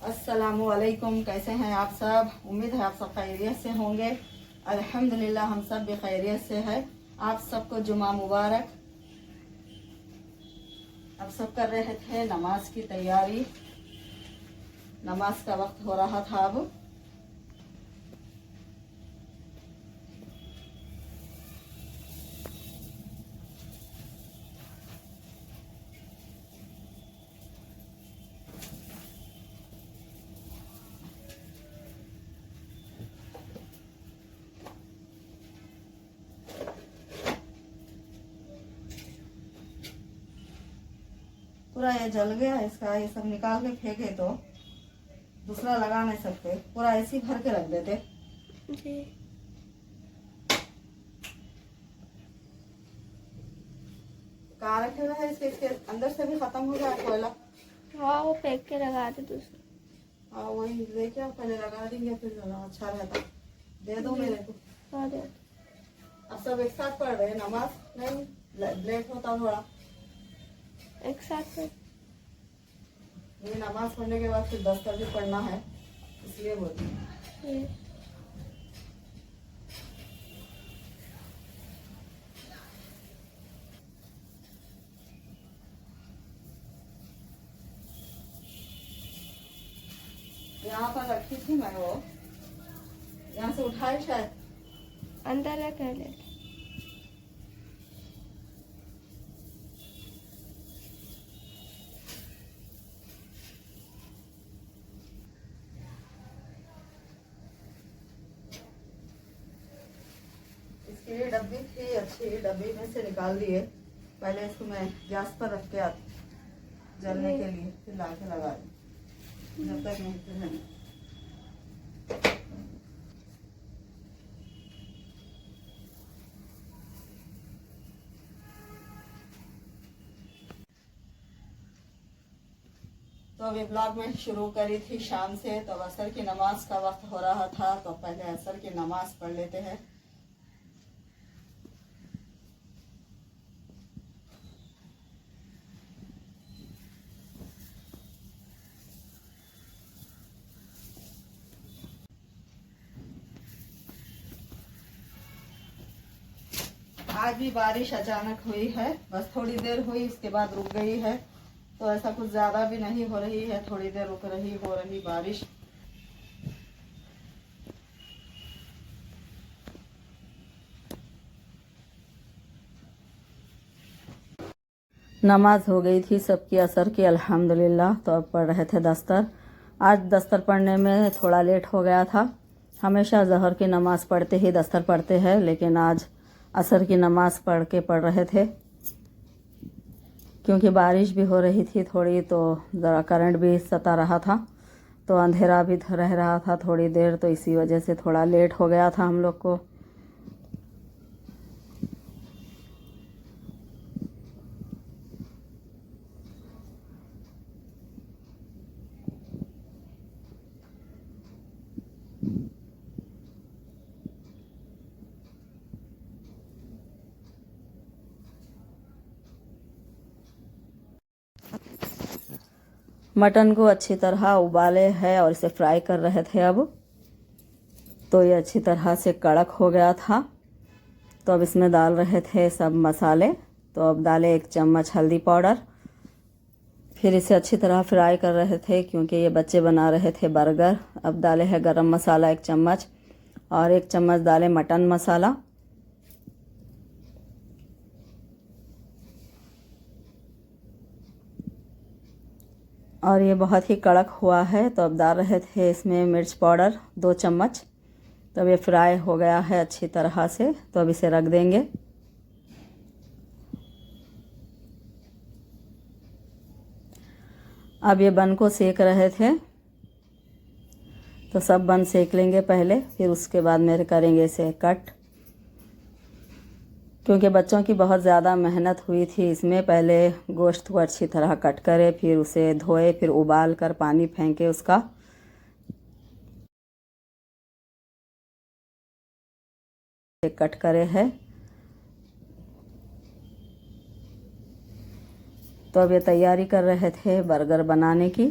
अस्सलामुअलैकुम। कैसे हैं आप सब? उम्मीद है आप सब खैरियत से होंगे। अल्हम्दुलिल्लाह हम सब भी खैरियत से है। आप सबको जुमा मुबारक। अब सब कर रहे थे नमाज की तैयारी। नमाज का वक्त हो रहा था अब। पूरा ये जल गया इसका, ये सब निकाल के फेंके तो दूसरा लगा नहीं सकते, पूरा ऐसे ही भर के रख देते जी। कहाँ रखे हुए है इसके अंदर से भी खत्म हो गया कोयला। हाँ, वो फेंक के लगा दे दूसरा। हाँ वही लेके आप पहले लगा देंगे फिर अच्छा रहता। दे दो मेरे को। हाँ दे। अब सब एक साथ पढ़ रहे हैं नमाज? नहीं, लेट होता थोड़ा। एक साथ में। ये नमाज पढ़ने के बाद फिर दस्तर भी पढ़ना है, इसलिए बोलती हूँ। यहाँ पर रखी थी मैं, वो यहाँ से उठाई शायद। अंदर रख ले। इसकी ये डब्बी थी अच्छी, डब्बी में से निकाल दिए। पहले इसको मैं गैस पर रख के आती जलने के लिए, फिर ला के लगा दी। जब तक नहीं फिर नहीं। तो अभी ब्लॉग में शुरू करी थी शाम से, तो असर की नमाज का वक्त हो रहा था, तो पहले असर की नमाज पढ़ लेते हैं। आज भी बारिश अचानक हुई है, बस थोड़ी देर हुई उसके बाद रुक गई है। तो ऐसा कुछ ज्यादा भी नहीं हो रही है, थोड़ी देर रुक रही हो रही बारिश। नमाज हो गई थी सबकी असर की अल्हम्दुलिल्लाह। तो अब पढ़ रहे थे दस्तर। आज दस्तर पढ़ने में थोड़ा लेट हो गया था। हमेशा ज़हर की नमाज़ पढ़ते ही दस्तर पढ़ते हैं, लेकिन आज असर की नमाज़ पढ़ रहे थे क्योंकि बारिश भी हो रही थी थोड़ी, तो ज़रा करंट भी सता रहा था, तो अंधेरा भी रह रहा था थोड़ी देर, तो इसी वजह से थोड़ा लेट हो गया था हम लोग को। मटन को अच्छी तरह उबाले है और इसे फ्राई कर रहे थे अब। तो ये अच्छी तरह से कड़क हो गया था। तो अब इसमें डाल रहे थे सब मसाले। तो अब डाले 1 चम्मच हल्दी पाउडर। फिर इसे अच्छी तरह फ्राई कर रहे थे क्योंकि ये बच्चे बना रहे थे बर्गर। अब डाले है गरम मसाला 1 चम्मच और 1 चम्मच डाले मटन मसाला। और ये बहुत ही कड़क हुआ है। तो अब डाल रहे थे इसमें मिर्च पाउडर 2 चम्मच। तो अब ये फ्राई हो गया है अच्छी तरह से, तो अब इसे रख देंगे। अब ये बन को सेक रहे थे, तो सब बन सेक लेंगे पहले, फिर उसके बाद मेरे करेंगे इसे कट। क्योंकि बच्चों की बहुत ज़्यादा मेहनत हुई थी इसमें। पहले गोश्त को अच्छी तरह कट करे, फिर उसे धोए, फिर उबाल कर पानी फेंके उसका, कट करे है। तो अब ये तैयारी कर रहे थे बर्गर बनाने की।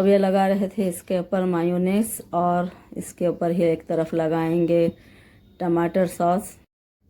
तो अब ये लगा रहे थे इसके ऊपर मायोनेस और इसके ऊपर ही एक तरफ लगाएंगे टमाटर सॉस।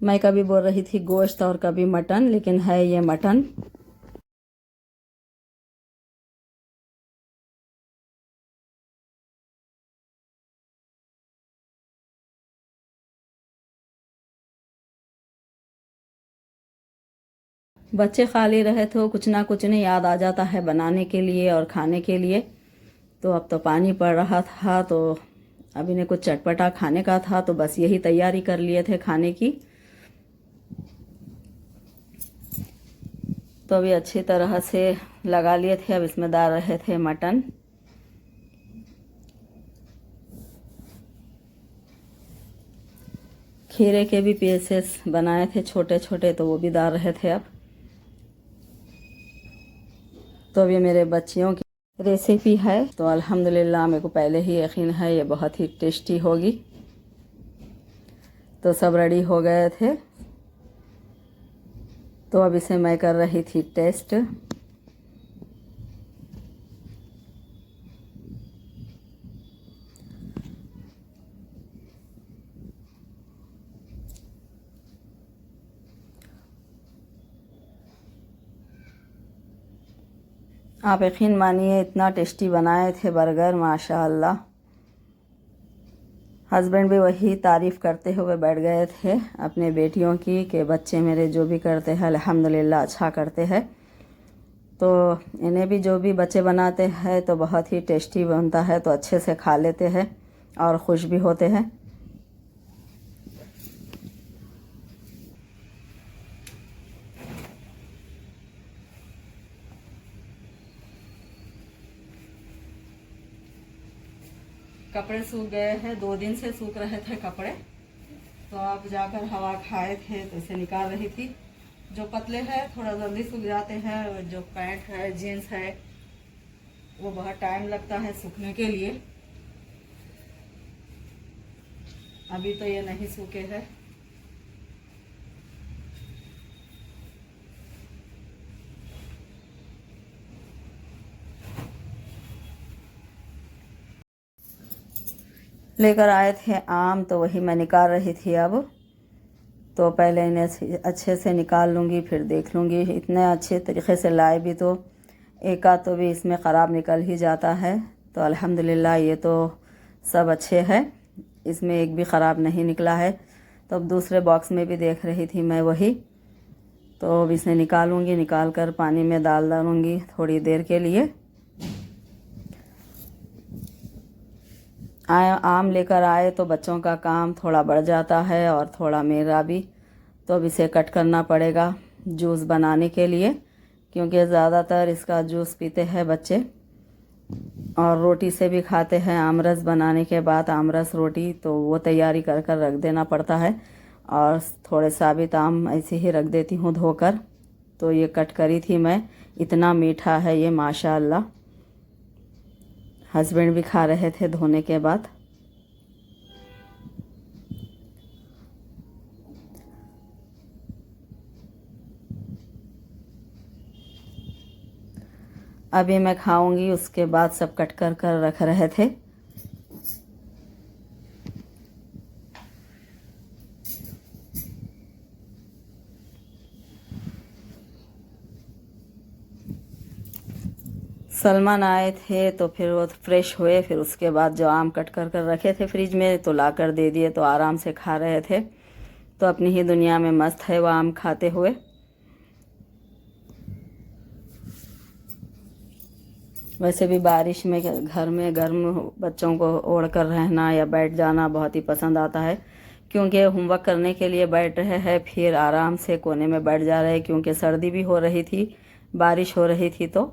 मैं कभी बोल रही थी गोश्त और कभी मटन, लेकिन है ये मटन। बच्चे खाली रहे तो कुछ ना कुछ नहीं याद आ जाता है बनाने के लिए और खाने के लिए। तो अब तो पानी पड़ रहा था तो अभी ने कुछ चटपटा खाने का था, तो बस यही तैयारी कर लिए थे खाने की। तो अभी अच्छी तरह से लगा लिए थे। अब इसमें डाल रहे थे मटन। खीरे के भी पीसेस बनाए थे छोटे छोटे, तो वो भी डाल रहे थे अब। तो अभी मेरे बच्चियों की रेसिपी है, तो अल्हम्दुलिल्लाह मेरे को पहले ही यकीन है ये बहुत ही टेस्टी होगी। तो सब रेडी हो गए थे, तो अब इसे मैं कर रही थी टेस्ट। आप यकीन मानिए इतना टेस्टी बनाए थे बर्गर, माशाअल्लाह। हस्बैंड भी वही तारीफ़ करते हुए बैठ गए थे अपने बेटियों की कि बच्चे मेरे जो भी करते हैं अल्हम्दुलिल्लाह अच्छा करते हैं। तो इन्हें भी जो भी बच्चे बनाते हैं तो बहुत ही टेस्टी बनता है, तो अच्छे से खा लेते हैं और खुश भी होते हैं। कपड़े सूख गए हैं, 2 दिन से सूख रहे थे कपड़े, तो अब जाकर हवा खाए थे तो इसे निकाल रही थी। जो पतले हैं थोड़ा जल्दी सूख जाते हैं, और जो पैंट है जीन्स है वो बहुत टाइम लगता है सूखने के लिए। अभी तो ये नहीं सूखे हैं। लेकर आए थे आम, तो वही मैं निकाल रही थी अब। तो पहले इन्हें अच्छे से निकाल लूँगी, फिर देख लूँगी। इतने अच्छे तरीके से लाए भी तो एक आध तो भी इसमें ख़राब निकल ही जाता है। तो अल्हम्दुलिल्लाह ये तो सब अच्छे हैं, इसमें एक भी ख़राब नहीं निकला है। तो अब दूसरे बॉक्स में भी देख रही थी मैं वही। तो अब इसे निकालूँगी, निकाल कर पानी में डाल डालूँगी थोड़ी देर के लिए। आम लेकर आए तो बच्चों का काम थोड़ा बढ़ जाता है और थोड़ा मेरा भी। तो अब इसे कट करना पड़ेगा जूस बनाने के लिए, क्योंकि ज़्यादातर इसका जूस पीते हैं बच्चे और रोटी से भी खाते हैं। आमरस बनाने के बाद आमरस रोटी, तो वो तैयारी कर कर रख देना पड़ता है। और थोड़े साबित आम ऐसे ही रख देती हूँ धोकर। तो ये कट करी थी मैं। इतना मीठा है ये माशाअल्लाह। हस्बैंड भी खा रहे थे धोने के बाद। अभी मैं खाऊंगी, उसके बाद सब कट कर कर रख रहे थे। सलमान आए थे तो फिर वो फ्रेश हुए, फिर उसके बाद जो आम कट कर कर रखे थे फ्रिज में तो ला कर दे दिए, तो आराम से खा रहे थे। तो अपनी ही दुनिया में मस्त है वो आम खाते हुए। वैसे भी बारिश में घर में गर्म बच्चों को ओढ़ कर रहना या बैठ जाना बहुत ही पसंद आता है, क्योंकि होमवर्क करने के लिए बैठ रहे हैं फिर आराम से कोने में बैठ जा रहे हैं, क्योंकि सर्दी भी हो रही थी, बारिश हो रही थी। तो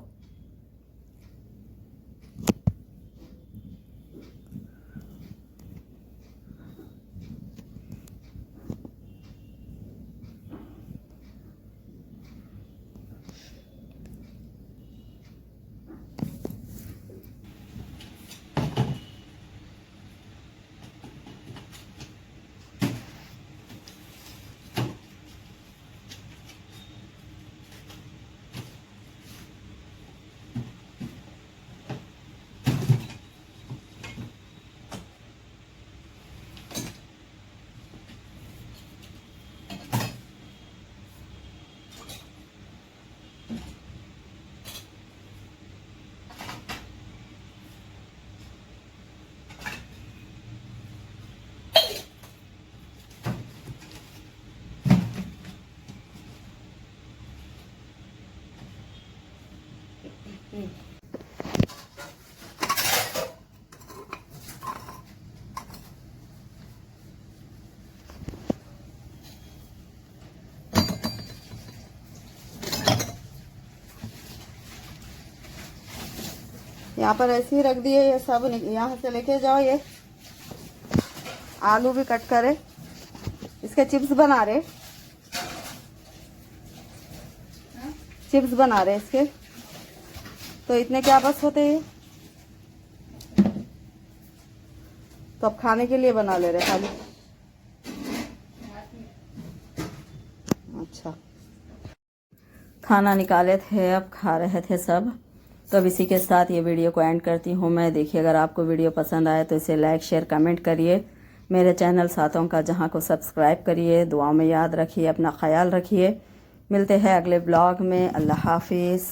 यहाँ पर ऐसे ही रख दिए ये सब, यहाँ से लेके जाओ। ये आलू भी कट करे, इसके चिप्स बना रहे, चिप्स बना रहे इसके। तो इतने क्या बस होते हैं, तो अब खाने के लिए बना ले रहे खाली। अच्छा, खाना निकाले थे, अब खा रहे थे सब। तो अब इसी के साथ ये वीडियो को एंड करती हूँ मैं। देखिए, अगर आपको वीडियो पसंद आए तो इसे लाइक शेयर कमेंट करिए। मेरे चैनल साथों का जहाँ को सब्सक्राइब करिए। दुआ में याद रखिए, अपना ख्याल रखिए। मिलते हैं अगले ब्लॉग में। अल्लाह हाफिज़।